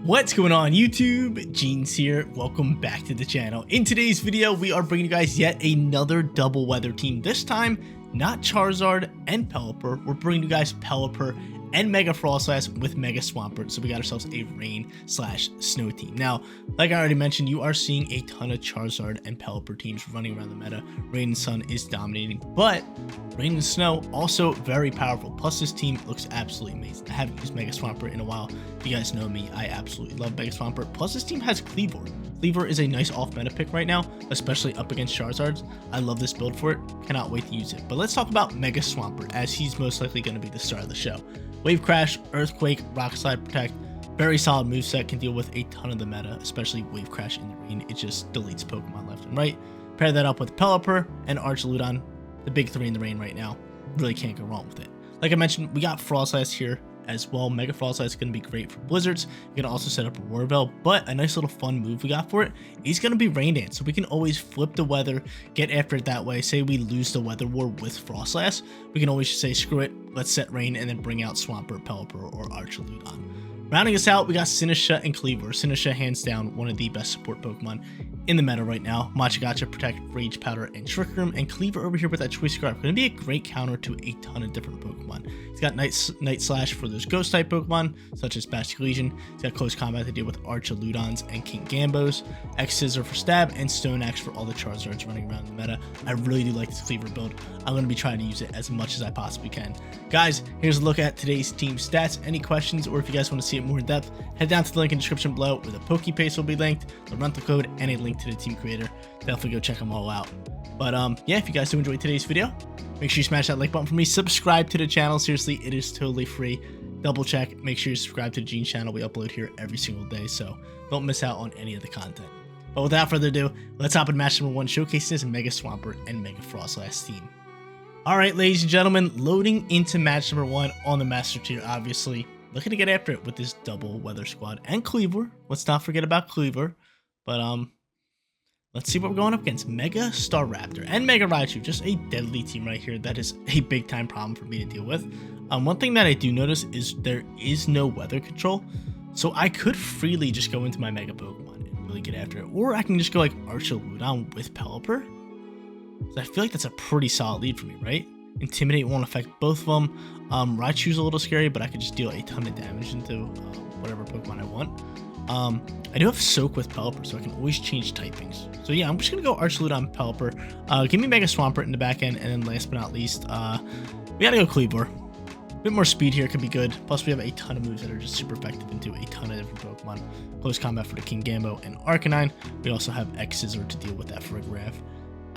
What's going on YouTube? Jeans here. Welcome back to the channel. In today's video, we are bringing you guys yet another double weather team. This time, not Charizard and Pelipper. We're bringing you guys Pelipper and Mega Froslass with Mega Swampert. So we got ourselves a rain/snow team. Now, like I already mentioned, you are seeing a ton of Charizard and Pelipper teams running around the meta. Rain and Sun is dominating, but Rain and Snow also very powerful. Plus, this team looks absolutely amazing. I haven't used Mega Swampert in a while. If you guys know me, I absolutely love Mega Swampert. Plus, this team has KLEAVOR. KLEAVOR is a nice off-meta pick right now, especially up against Charizards. I love this build for it. Cannot wait to use it. But let's talk about Mega Swampert, as he's most likely going to be the star of the show. Wave Crash, Earthquake, Rock Slide, Protect. Very solid moveset, can deal with a ton of the meta, especially Wave Crash in the rain. It just deletes Pokemon left and right. Pair that up with Pelipper and Archaludon, the big three in the rain right now. Really can't go wrong with it. Like I mentioned, we got Froslass here as well. Mega Froslass is going to be great for blizzards. You can also set up a Roar Bell, but a nice little fun move we got for it is going to be Rain Dance. So we can always flip the weather, get after it that way. Say we lose the weather war with Froslass, we can always just say screw it, let's set Rain and then bring out Swampert, Pelipper, or Archaludon. Rounding us out, we got Sinistcha and KLEAVOR. Sinistcha, hands down, one of the best support Pokemon in the meta right now. Machagacha, Protect, Rage Powder, and Trick Room. And KLEAVOR over here with that Choice Scarf. Going to be a great counter to a ton of different Pokemon. He's got Night Slash for those Ghost-type Pokemon, such as Blaziken. He's got Close Combat to deal with Archaludons and Kingambos. X-Scissor for Stab, and Stone Axe for all the Charizards running around the meta. I really do like this KLEAVOR build. I'm going to be trying to use it as much as I possibly can. Guys, here's a look at today's team stats. Any questions, or if you guys want to see it more in depth, head down to the link in the description below where the PokePaste will be linked, the rental code, and a link to the team creator. Definitely go check them all out. But yeah, if you guys do enjoy today's video, make sure you smash that like button for me. Subscribe to the channel. Seriously, it is totally free. Double check. Make sure you subscribe to the Jeans channel. We upload here every single day, so don't miss out on any of the content. But without further ado, let's hop in match number 1, showcasing this Mega Swampert and Mega Froslass team. Alright, ladies and gentlemen, loading into match number 1 on the Master Tier, obviously. Looking to get after it with this double weather squad and KLEAVOR. Let's not forget about KLEAVOR. But let's see what we're going up against. Mega Staraptor and Mega Raichu. Just a deadly team right here. That is a big time problem for me to deal with. One thing that I do notice is there is no weather control. So I could freely just go into my Mega Pokemon and really get after it. Or I can just go like Archaludon with Pelipper. So I feel like that's a pretty solid lead for me, right? Intimidate won't affect both of them. Raichu's a little scary, but I could just deal a ton of damage into whatever Pokemon I want. I do have Soak with Pelipper, so I can always change typings. So yeah, I'm just going to go Archaludon, Pelipper. Give me Mega Swampert in the back end, and then last but not least, we got to go KLEAVOR. A bit more speed here could be good. Plus, we have a ton of moves that are just super effective into a ton of different Pokemon. Close Combat for the Kingambo and Arcanine. We also have X-Scissor to deal with that for a Graph.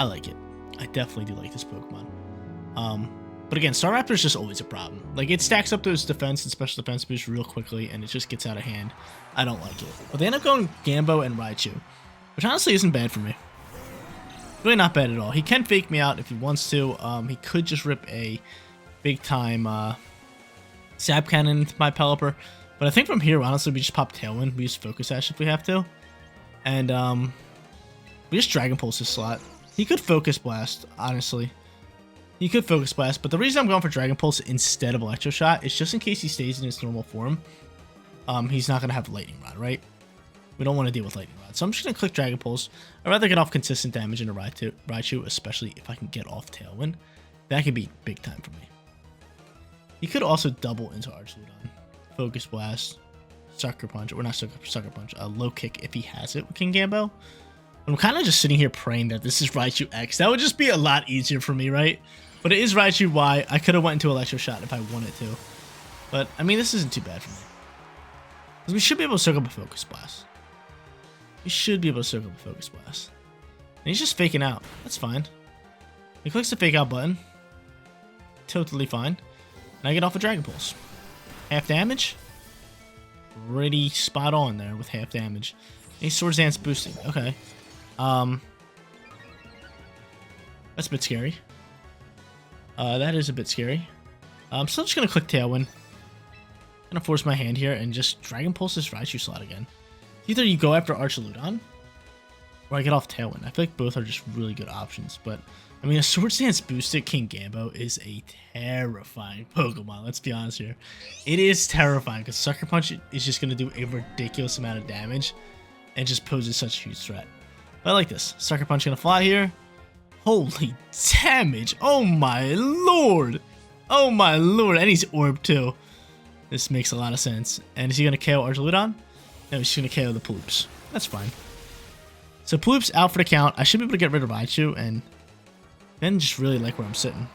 I like it. I definitely do like this Pokemon. But again, Staraptor is just always a problem. Like, it stacks up those defense and special defense boosts real quickly, and it just gets out of hand. I don't like it. But they end up going Gambo and Raichu, which honestly isn't bad for me. Really not bad at all. He can fake me out if he wants to. He could just rip a big-time Zap Cannon into my Pelipper. But I think from here, honestly, we just pop Tailwind. We use Focus Sash if we have to. And we just Dragon Pulse his slot. He could Focus Blast, honestly. He could Focus Blast, but the reason I'm going for Dragon Pulse instead of Electro Shot is just in case he stays in his normal form. He's not going to have Lightning Rod, right? We don't want to deal with Lightning Rod. So I'm just going to click Dragon Pulse. I'd rather get off consistent damage into Raichu, especially if I can get off Tailwind. That could be big time for me. He could also double into Archaludon. Focus Blast, Sucker Punch, or not Sucker Punch, Low Kick if he has it with Kingambo. I'm kind of just sitting here praying that this is Raichu X. That would just be a lot easier for me, right? But it is Raichu Y. I could have went into Electro Shot if I wanted to. But, I mean, this isn't too bad for me. Because we should be able to soak up a Focus Blast. We should be able to soak up a Focus Blast. And he's just faking out. That's fine. He clicks the Fake Out button. Totally fine. And I get off a Dragon Pulse. Half damage. Pretty spot on there with half damage. And he's Swords Dance boosting. Okay. That's a bit scary. That is a bit scary. I'm still just going to click Tailwind. Gonna force my hand here and just Dragon Pulse this Raichu slot again. Either you go after Archaludon, or I get off Tailwind. I feel like both are just really good options, but I mean, a Sword Stance boosted King Gambo is a terrifying Pokemon. Let's be honest here. It is terrifying because Sucker Punch is just going to do a ridiculous amount of damage and just poses such a huge threat. But I like this. Sucker Punch going to fly here. Holy damage. Oh my lord. Oh my lord. And he's Orb too. This makes a lot of sense. And is he going to KO Archaludon? No, he's going to KO the Ploops. That's fine. So Ploops out for the count. I should be able to get rid of Raichu and then just really like where I'm sitting.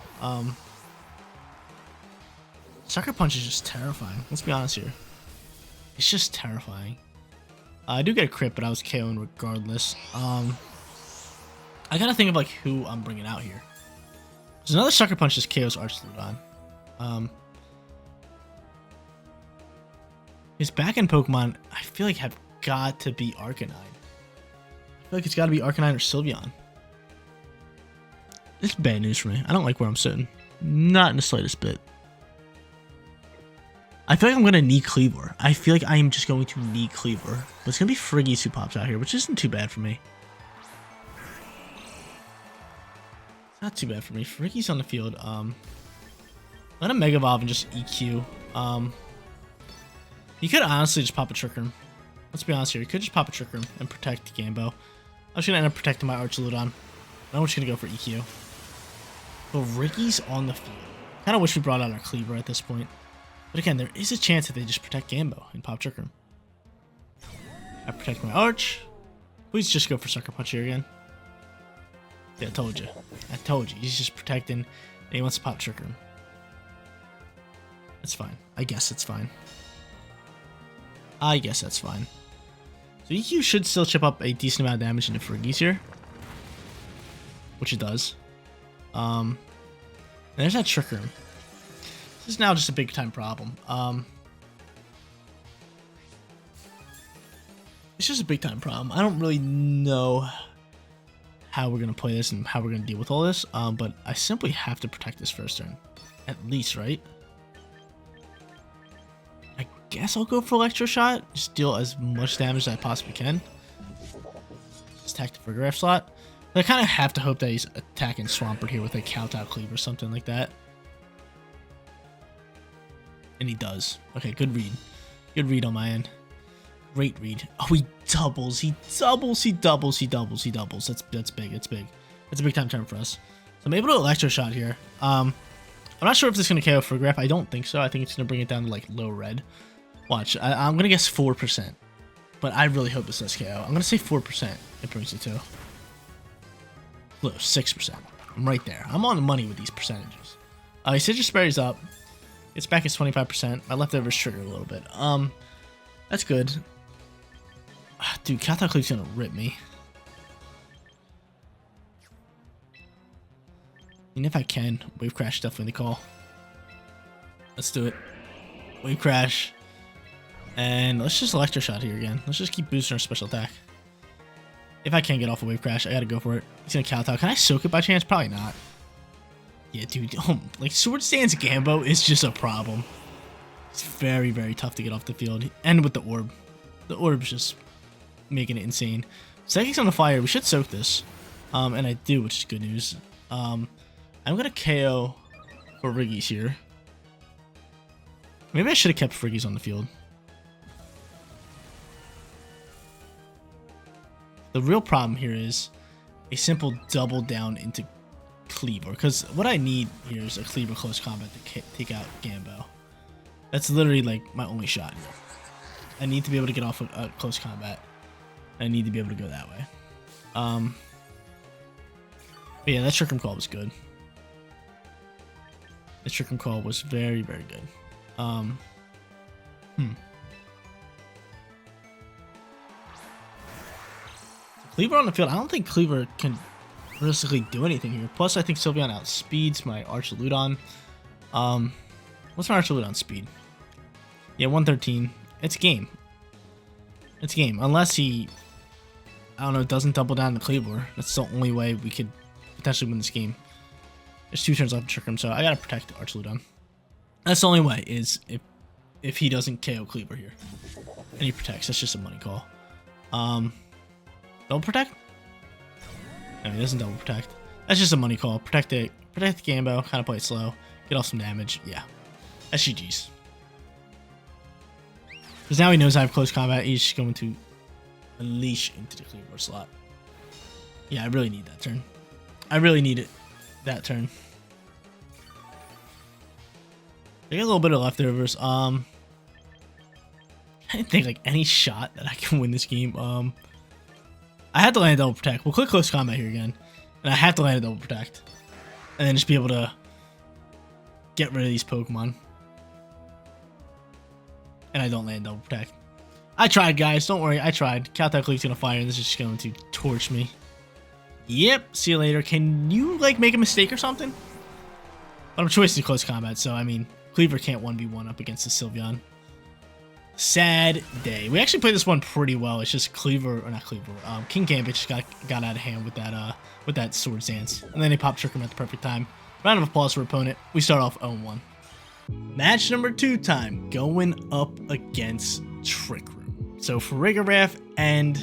Sucker Punch is just terrifying. Let's be honest here. It's just terrifying. I do get a crit, but I was KOing regardless. I gotta think of like who I'm bringing out here. There's another Sucker Punch just KOs Archaludon. His back-end Pokemon, I feel like have got to be Arcanine. I feel like it's got to be Arcanine or Sylveon. This is bad news for me. I don't like where I'm sitting. Not in the slightest bit. I feel like I'm going to need Kleavor. I feel like I am just going to need Kleavor. But it's going to be Friggies who pops out here, which isn't too bad for me. It's not too bad for me. Friggies on the field. Let him Mega Evolve and just EQ. You could honestly just pop a Trick Room. Let's be honest here. You could just pop a Trick Room and protect Gambo. I'm just going to end up protecting my Archaludon. I'm just going to go for EQ. But Ricky's on the field. Kind of wish we brought out our Kleavor at this point. But again, there is a chance that they just protect Gambo and pop Trick Room. I protect my Arch. Please just go for Sucker Punch here again. Yeah, I told you. I told you. He's just protecting and he wants to pop Trick Room. That's fine. I guess it's fine. I guess that's fine. So EQ should still chip up a decent amount of damage into Friggies here. Which it does. And there's that Trick Room. This is now just a big time problem. It's just a big time problem. I don't really know how we're going to play this and how we're going to deal with all this. But I simply have to protect this first turn. At least, right? I guess I'll go for Electro Shot. Just deal as much damage as I possibly can. Just attack the Frigoraph slot. But I kind of have to hope that he's attacking Swampert here with a Kowtow Cleave or something like that. And he does. Okay, good read. Good read on my end. Great read. Oh, he doubles. He doubles. He doubles. He doubles. He doubles. That's big. It's big. It's a big time turn for us. So I'm able to Electro Shot here. I'm not sure if this is going to KO Frigoraph. I don't think so. I think it's going to bring it down to like low red. Watch. I'm going to guess 4%. But I really hope this does KO. I'm going to say 4%. It brings it to. Low, 6%. I'm right there. I'm on the money with these percentages. Citrus Berry's up. It's back at 25%. My leftovers triggered a little bit. That's good. Dude, Kowtow Cleave's gonna rip me. And if I can, Wave Crash definitely the call. Let's do it. Wave Crash. And let's just Electro Shot here again. Let's just keep boosting our special attack. If I can't get off a Wave Crash, I gotta go for it. He's gonna Kowtow. Can I soak it by chance? Probably not. Yeah, dude. Like, Sword Stance Gambo is just a problem. It's very, very tough to get off the field. And with the Orb. The Orb's just making it insane. Psychic's on the fire. We should soak this. And I do, which is good news. I'm gonna KO for Friggies here. Maybe I should have kept Friggies on the field. The real problem here is a simple double down into Kleavor, because what I need here is a Kleavor close combat to take out Gambo. That's literally like my only shot here. I need to be able to get off a close combat. I need to be able to go that way. But yeah, that Trick Room call was good. The Trick Room call was very, very good. Kleavor on the field. I don't think Kleavor can realistically do anything here. Plus, I think Sylveon outspeeds my Archaludon. What's my Archaludon speed? Yeah, 113. It's game. It's game. Unless he, I don't know, doesn't double down the Kleavor. That's the only way we could potentially win this game. There's 2 turns left in Trick Room, so I gotta protect the Archaludon. That's the only way, is if he doesn't KO Kleavor here. And he protects. That's just a money call. Double protect? No, he doesn't double protect. That's just a money call. Protect the Gambo, kind of play it slow, get off some damage. Yeah, that's GG's. Because now he knows I have close combat. He's just going to unleash into the KLEAVOR slot. Yeah, I really need that turn. I really need it that turn. I got a little bit of leftovers. I didn't think like any shot that I can win this game. I had to land double protect. We'll click close combat here again, and I have to land a double protect, and then just be able to get rid of these Pokemon. And I don't land double protect. I tried, guys. Don't worry, I tried. Caltech Leaf's gonna fire, and this is just going to torch me. Yep. See you later. Can you like make a mistake or something? But I'm choosing close combat, so I mean, KLEAVOR can't 1v1 up against the Sylveon. Sad day. We actually played this one pretty well. It's just KLEAVOR, or not KLEAVOR. King Gambit just got out of hand with that Swords Dance, and then they popped Trick Room at the perfect time. Round of applause for opponent. We start off 0-1. Match number 2 time, going up against Trick Room. So Farigiraf and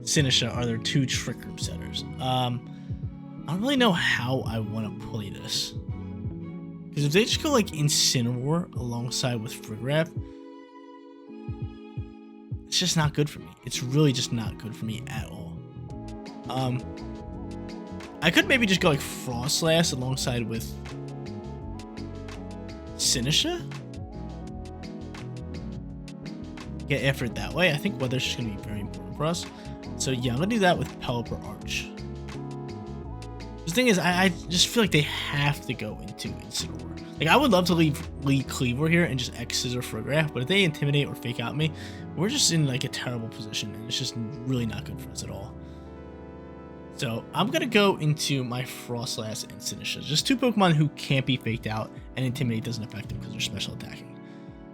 Sinisha are their 2 Trick Room setters. I don't really know how I want to play this. Because if they just go like Incineroar alongside with Farigiraf, it's just not good for me. It's really just not good for me at all. I could maybe just go like Froslass alongside with Sinisha. Get effort that way. I think weather's just going to be very important for us. So yeah, I'm going to do that with Pelipper Arch. The thing is, I just feel like they have to go into Incineroar. Like, I would love to lead KLEAVOR here and just X Scissor Farigiraf, but if they intimidate or fake out me, we're just in like a terrible position, and it's just really not good for us at all. So I'm going to go into my Froslass and Sinisha. Just 2 Pokemon who can't be faked out, and Intimidate doesn't affect them because they're special attacking.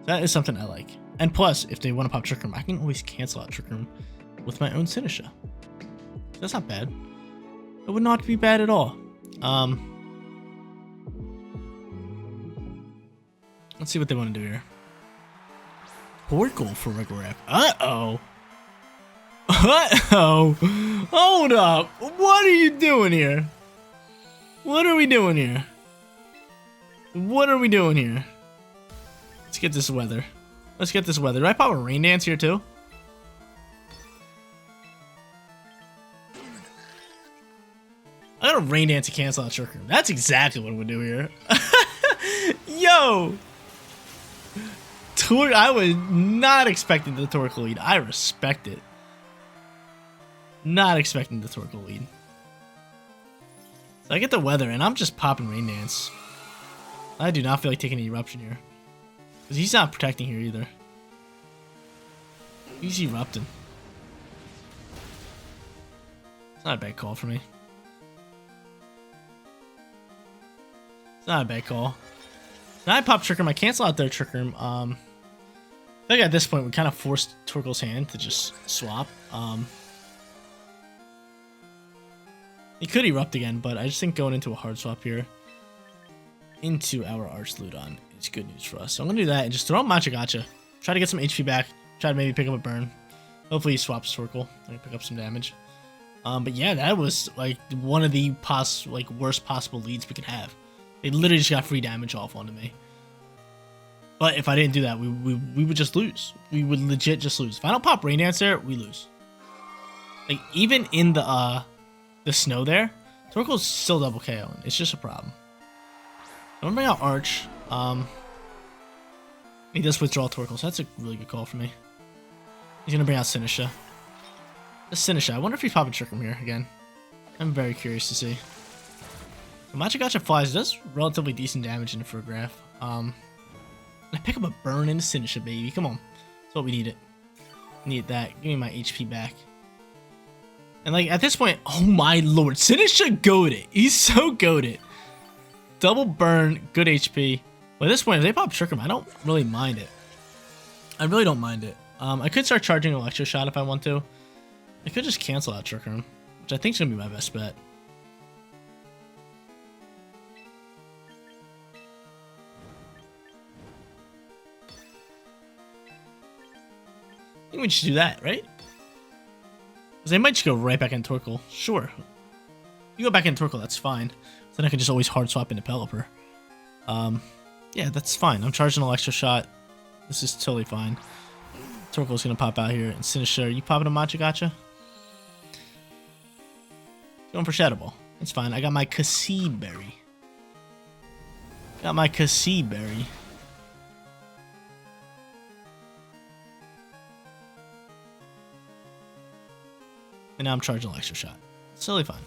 So that is something I like. And plus, if they want to pop Trick Room, I can always cancel out Trick Room with my own Sinisha. That's not bad. It would not be bad at all. Let's see what they want to do here. Torkoal for Farigiraf. Uh-oh. Uh-oh. Hold up. What are you doing here? What are we doing here? What are we doing here? Let's get this weather. Let's get this weather. Do I pop a Rain Dance here too? I got a Rain Dance to cancel out Trick Room. That's exactly what I'm gonna do here. Yo! I was not expecting the Torkoal lead. I respect it. Not expecting the Torkoal lead. So I get the weather, and I'm just popping Rain Dance. I do not feel like taking an Eruption here. Because he's not protecting here either. He's erupting. It's not a bad call for me. It's not a bad call. Now I pop Trick Room. I cancel out their Trick Room. I think at this point we kind of forced Torkoal's hand to just swap. He could erupt again, but I just think going into a hard swap here into our Archludon is good news for us. So I'm going to do that and just throw out Machagacha. Try to get some HP back. Try to maybe pick up a burn. Hopefully he swaps Torkoal. I can pick up some damage. But yeah, that was like one of the worst possible leads we could have. They literally just got free damage off onto me. But if I didn't do that, we would just lose. We would legit just lose. If I don't pop Rain Dance there, we lose. Like, even in the snow there, Torkoal's still double KOing. It's just a problem. I'm gonna bring out Arch. He does withdraw Torkoal, so that's a really good call for me. He's gonna bring out Sinisha. This Sinisha, I wonder if he's popping Trick Room here again. I'm very curious to see. So Machagacha flies, does relatively decent damage into Farigiraf. I pick up a burn into Sinisha, baby. Come on. That's what we needed. Need that. Give me my HP back. And like at this point, oh my lord, Sinisha goated. He's so goated. Double burn, good HP. But at this point, if they pop Trick Room, I don't really mind it. I really don't mind it. I could start charging Electro Shot if I want to. I could just cancel out Trick Room, which I think is gonna be my best bet. I think we should do that, right? Because they might just go right back in Torkoal. Sure. You go back in Torkoal, that's fine. Then I can just always hard swap into Pelipper. Yeah, that's fine. I'm charging Electro Shot. This is totally fine. Torkoal's gonna pop out here. And Sinister, you popping a Machagacha? Going for Shadow Ball. That's fine. I got my Berry. Got my Berry. And now I'm charging Electro Shot. It's totally fine.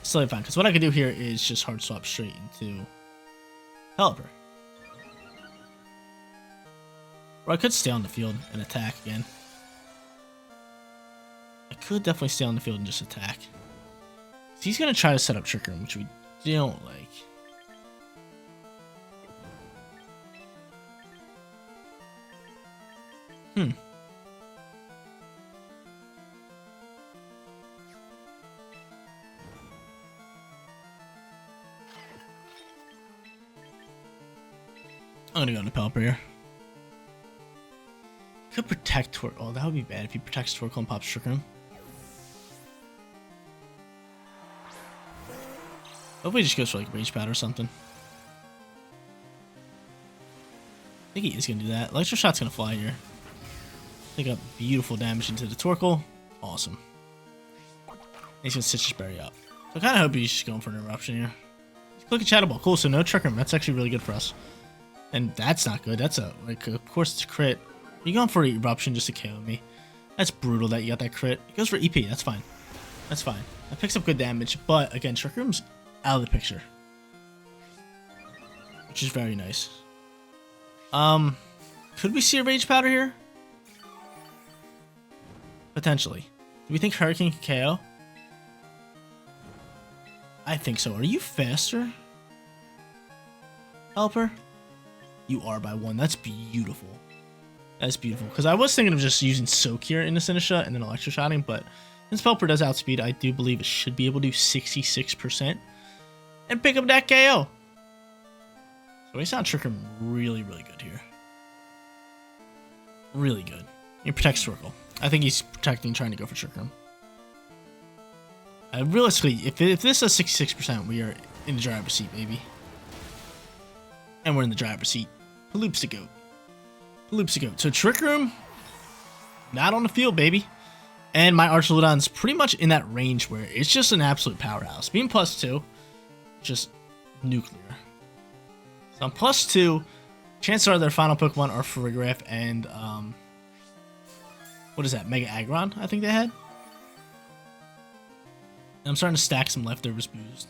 It's totally fine. Because what I can do here is just hard swap straight into Pelipper. Or I could stay on the field and attack again. I could definitely stay on the field and just attack. So he's going to try to set up Trick Room, which we don't like. I'm going to go into Pelipper here. Could protect Torkoal. Oh, that would be bad if he protects Torkoal and pops Trick Room. Hopefully he just goes for like Rage Powder or something. I think he is going to do that. Electro Shot's going to fly here. Take up beautiful damage into the Torkoal. Awesome. And he's going to Citrus Berry up. So I kind of hope he's just going for an Eruption here. He's clicking Shadow Ball. Cool, so no Trick Room. That's actually really good for us. And that's not good. That's of course it's a crit. You're going for Eruption just to KO me. That's brutal that you got that crit. It goes for EP. That's fine. That's fine. That picks up good damage. But again, Trick Room's out of the picture. Which is very nice. Could we see a Rage Powder here? Potentially. Do we think Hurricane can KO? I think so. Are you faster, Pelipper? You are by 1. That's beautiful. That's beautiful. Because I was thinking of just using Soak here in the Sinistra and then Electro Shotting, but since Pelipper does outspeed, I do believe it should be able to do 66% and pick up that KO. So we sound Trick Room really, really good here. Really good. He protects Torkoal. I think he's protecting, trying to go for Trick Room. Realistically, if this is 66%, we are in the driver's seat, baby. And we're in the driver's seat. Paloops the goat. Paloops the goat. So Trick Room, not on the field, baby. And my Archaludon's pretty much in that range where it's just an absolute powerhouse. Being +2, just nuclear. So I'm +2. Chances are their final Pokemon are Farigiraf and, what is that? Mega Aggron, I think they had. And I'm starting to stack some leftovers boost.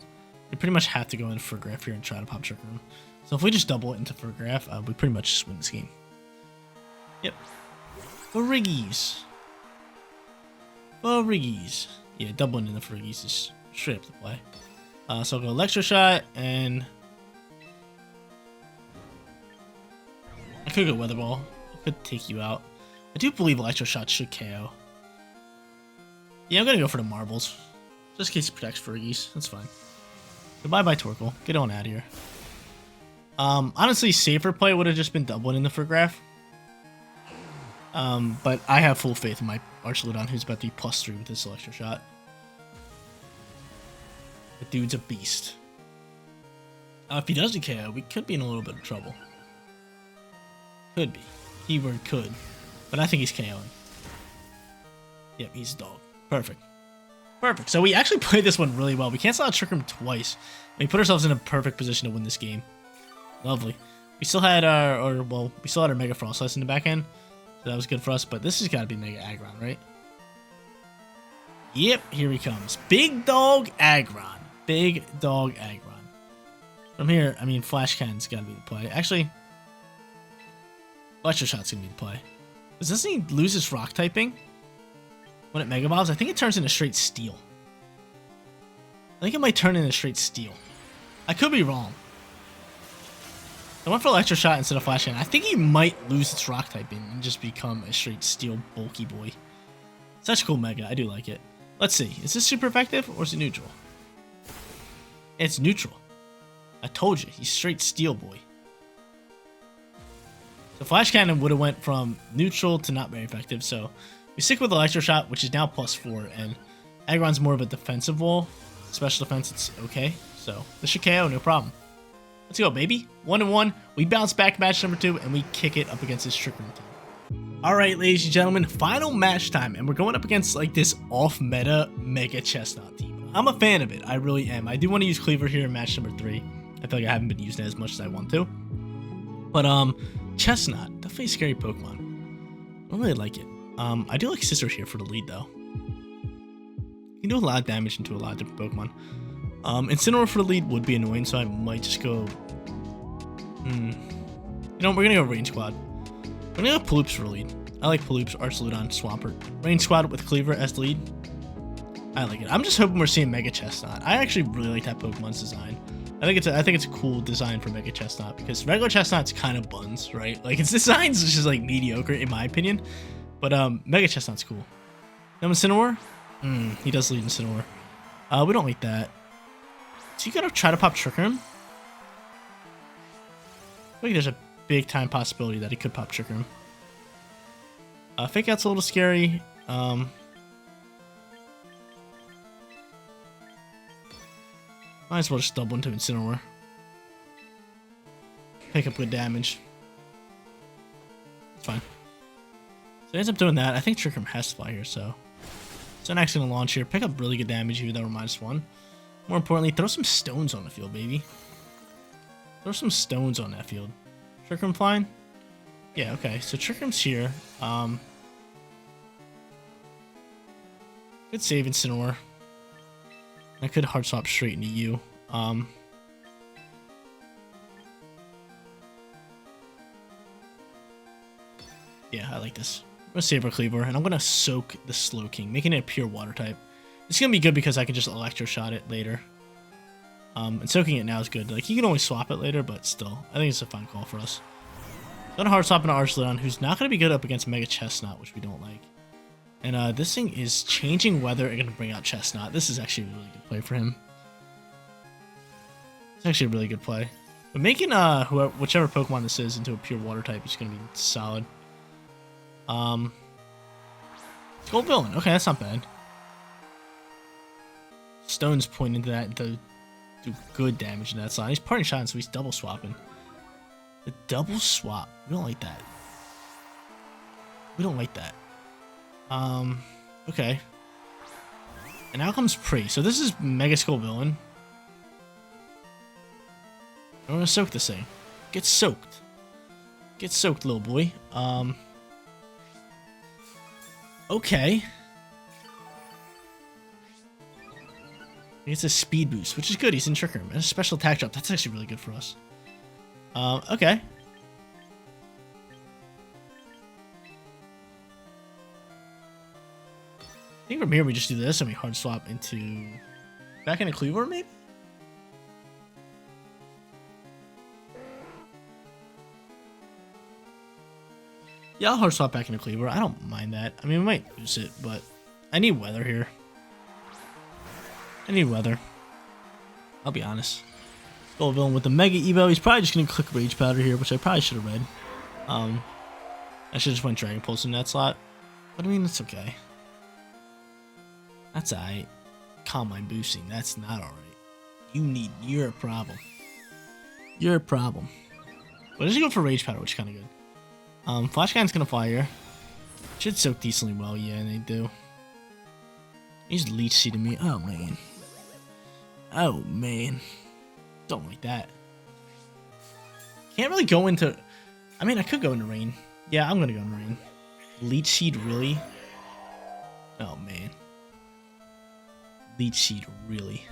We pretty much have to go into Farigiraf here and try to pop Trick Room. So if we just double it into Farigiraf, we pretty much just win this game. Yep. Fariggies. Fariggies. Yeah, doubling into Fariggies is straight up the play. So I'll go Electro Shot, and I could go Weather Ball. I could take you out. I do believe Electro Shot should KO. Yeah, I'm gonna go for the Marbles. Just in case he protects Fariggies. That's fine. Goodbye bye Torkoal. Get on out of here. Honestly, safer play would have just been doubling in the Farigiraf. But I have full faith in my Archaludon, who's about to be +3 with this Electro Shot. The dude's a beast. If he doesn't KO, we could be in a little bit of trouble. Could be. Keyword could. But I think he's KOing. Yep, he's a dog. Perfect. Perfect. So we actually played this one really well. We canceled out Trick Room twice. And we put ourselves in a perfect position to win this game. Lovely. We still had our Mega Froslass in the back end. So that was good for us. But this has got to be Mega Aggron, right? Yep, here he comes. Big Dog Aggron. Big Dog Aggron. From here, I mean, Flash Cannon's got to be the play. Actually, Electro Shot's going to be the play. Doesn't he lose his rock typing when it Mega Evolves? I think it turns into straight Steel. I think it might turn into straight Steel. I could be wrong. I went for Electro Shot instead of Flash Cannon. I think he might lose its rock typing and just become a straight Steel bulky boy. Such a cool Mega. I do like it. Let's see. Is this super effective or is it neutral? It's neutral. I told you. He's straight Steel boy. So Flash Cannon would have went from neutral to not very effective. So we stick with Electro Shot, which is now +4. And Aggron's more of a defensive wall. Special defense, it's okay. So this should KO, no problem. Let's go, baby. 1-1. We bounce back match number 2, and we kick it up against this Trick Room team. All right, ladies and gentlemen, final match time, and we're going up against like this off-meta Mega Chestnut team. I'm a fan of it. I really am. I do want to use Kleavor here in match number 3. I feel like I haven't been using it as much as I want to. But Chestnut, definitely a scary Pokemon. I don't really like it. I do like Scissor here for the lead though. You can do a lot of damage into a lot of different Pokemon. Incineroar for the lead would be annoying, so I might just go. You know, we're gonna go Rain Squad. We're gonna go Paloops for the lead. I like Paloops, Arceludon, Swampert. Rain Squad with Kleavor as the lead. I like it. I'm just hoping we're seeing Mega Chestnut. I actually really like that Pokemon's design. I think it's a cool design for Mega Chestnut because regular Chestnut's kind of buns, right? Like its design's just like mediocre in my opinion. But Mega Chestnut's cool. Now Incineroar? He does lead Incineroar. We don't like that. So you gotta try to pop Trick Room? I think there's a big time possibility that he could pop Trick Room. Fake Out's a little scary. Might as well just double into Incineroar. Pick up good damage. It's fine. So he ends up doing that. I think Trick Room has to fly here, so. Zonak's gonna launch here. Pick up really good damage even though we're -1. More importantly, throw some stones on the field, baby. Throw some stones on that field. Trick Room flying? Yeah, okay. So Trick Room's here. Good save Incineroar. I could hard swap straight into you. Yeah, I like this. I'm gonna save our Kleavor, and I'm gonna soak the Slowking, making it a pure water type. It's gonna be good because I can just Electro Shot it later. And soaking it now is good. Like you can always swap it later, but still, I think it's a fine call for us. Gonna hard swap into Arceludon, who's not gonna be good up against Mega Chestnut, which we don't like. And this thing is changing weather and gonna bring out Chestnut. This is actually a really good play for him. It's actually a really good play. But making whichever Pokemon this is into a pure water type is gonna be solid. Gold Villain. Okay, that's not bad. Stones point into that to do good damage in that slot. He's parting shot, so he's double swapping. The double swap. We don't like that. We don't like that. Okay. And out comes Pre. So this is Mega Skull Villain. I'm gonna soak this thing. Get soaked. Get soaked, little boy. Okay. He gets a speed boost, which is good. He's in Trick Room. And a special attack drop. That's actually really good for us. Okay. I think from here we just do this and we hard swap into back into Kleavor, maybe? Yeah, I'll hard swap back into Kleavor. I don't mind that. I mean, we might lose it, but I need weather here. I need weather. I'll be honest. Gold Villain with the Mega Evo. He's probably just going to click Rage Powder here, which I probably should have read. I should have just went Dragon Pulse in that slot. But I mean, it's okay. That's alright. Calm Mind boosting. That's not alright. You're a problem. You're a problem. But I just go for Rage Powder, which is kind of good. Flash Guy's gonna fly here. Should soak decently well, yeah, they do. He's Leech Seeding me. Oh man. Oh man. Don't like that. Can't really go into. I mean, I could go into Rain. Yeah, I'm gonna go into Rain. Leech Seed, really? Oh man. Leech Seed, really?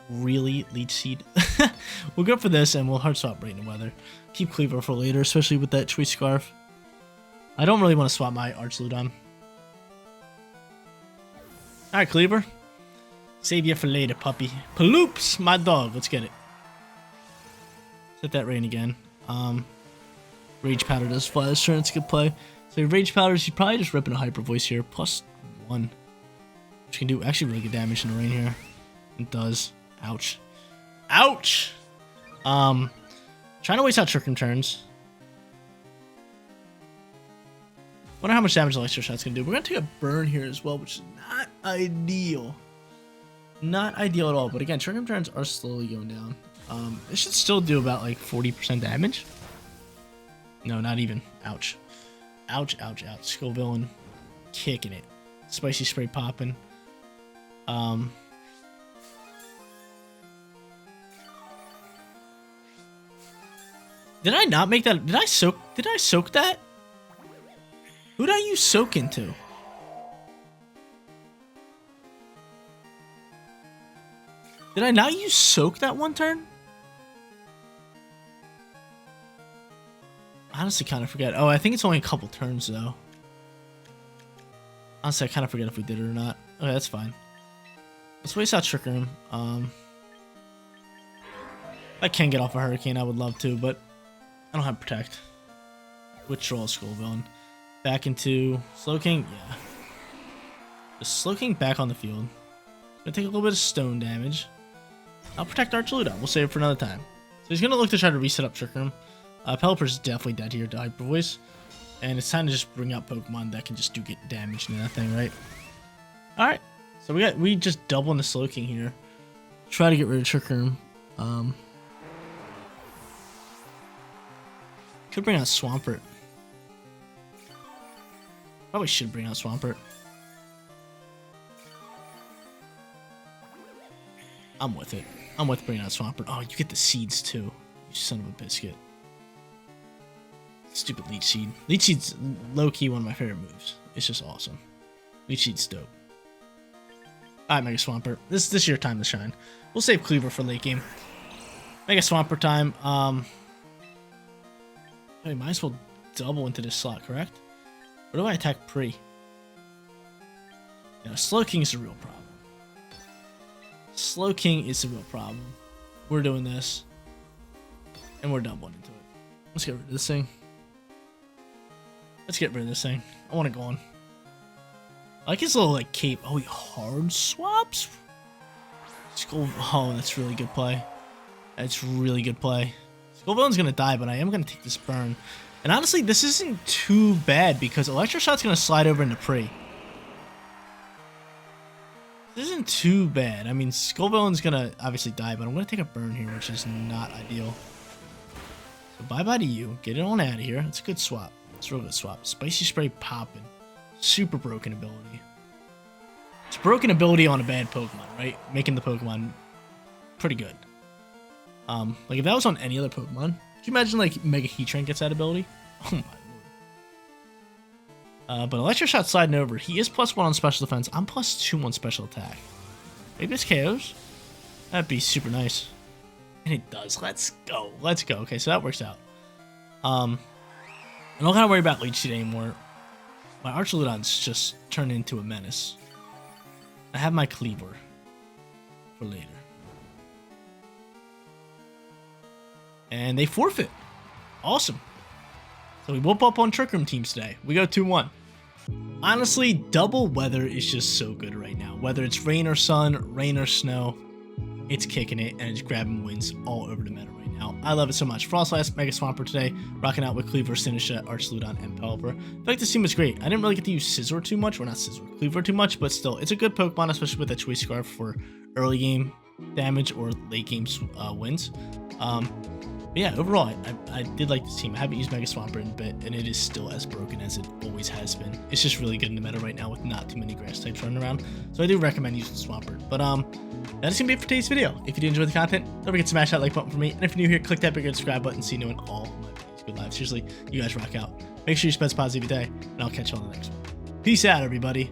Really? Leech Seed? We'll go for this and we'll hard swap Rain and Weather. Keep Kleavor for later, especially with that Choice Scarf. I don't really want to swap my Arceludon. Alright, Kleavor. Save you for later, puppy. Paloops, my dog. Let's get it. Set that Rain again. Rage Powder does fly this turn. It's a good play. So Rage Powder, he's probably just ripping a Hyper Voice here. +1. Which can do actually really good damage in the Rain here. It does. Ouch. Ouch! Trying to waste out Trick Room turns. Wonder how much damage Electro Shot's gonna do. We're gonna take a burn here as well, which is not ideal. Not ideal at all. But again, Trick Room turns are slowly going down. It should still do about like 40% damage. No, not even. Ouch. Ouch, ouch, ouch. Skull Villain kicking it. Spicy Spray popping. Did I not make that? Did I soak that? Who did I use soak into? Did I not use soak that one turn? Honestly, kind of forget. Oh, I think it's only a couple turns though. Honestly, I kind of forget if we did it or not. Okay, that's fine. Let's waste out Trick Room. If I can get off a Hurricane, I would love to, but I don't have Protect. Withdraw Skull Villain. Back into Slowking. Yeah. Just Slowking back on the field. Gonna take a little bit of stone damage. I'll protect Archuleta. We'll save it for another time. So he's gonna look to try to reset up Trick Room. Pelipper's definitely dead here to Hyper Voice. And it's time to just bring out Pokemon that can just get damage into that thing, right? Alright. So we just double into Slowking here. Try to get rid of Trick Room. Could bring out Swampert. Probably should bring out Swampert. I'm with it. I'm with bringing out Swampert. Oh, you get the seeds too. You son of a biscuit. Stupid Leech Seed. Leech Seed's low-key one of my favorite moves. It's just awesome. Leech Seed's dope. Alright, Mega Swampert. This is your time to shine. We'll save Kleavor for late game. Mega Swampert time. I might as well double into this slot, correct? Or do I attack pre? Yeah, Slowking is a real problem. Slowking is a real problem. We're doing this. And we're doubling into it. Let's get rid of this thing. Let's get rid of this thing. I want to go on. I like his little like cape. Oh, he hard swaps? Skull. Oh, that's really good play. That's really good play. Skull Villain's gonna die, but I am gonna take this burn. And honestly, this isn't too bad because Electro Shot's gonna slide over into pre. This isn't too bad. I mean, Skull Villain's gonna obviously die, but I'm gonna take a burn here, which is not ideal. So bye-bye to you. Get it on out of here. It's a good swap. It's a real good swap. Spicy Spray popping. Super broken ability. It's broken ability on a bad Pokemon, right? Making the Pokemon pretty good. Like if that was on any other Pokemon, could you imagine like Mega Heatran gets that ability? Oh my lord. But Electro Shot sliding over. He is +1 on special defense. I'm +2 on special attack. Maybe this KOs? That'd be super nice. And it does. Let's go. Let's go. Okay, so that works out. I don't gotta worry about Leech Seed anymore. My Archuleta's just turned into a menace. I have my Kleavor for later. And they forfeit. Awesome. So we whoop up on Trick Room teams today. We go 2-1. Honestly, double weather is just so good right now. Whether it's rain or sun, rain or snow, it's kicking it and it's grabbing wins all over the meta right now. I love it so much. Froslass, Mega Swampert today, rocking out with Kleavor, Sinistcha, Archuleta, and Pelipper. I feel like this team was great. I didn't really get to use Scizor too much, or not Scizor, Kleavor too much, but still, it's a good Pokemon, especially with that Choice Scarf for early game damage or late game wins. But yeah, overall, I did like this team. I haven't used Mega Swampert in a bit, and it is still as broken as it always has been. It's just really good in the meta right now with not too many grass types running around. So I do recommend using Swampert. But that is going to be it for today's video. If you did enjoy the content, don't forget to smash that like button for me. And if you're new here, click that big red subscribe button so you know when all my videos go live. Seriously, you guys rock out. Make sure you spend a positive day, and I'll catch you on the next one. Peace out, everybody.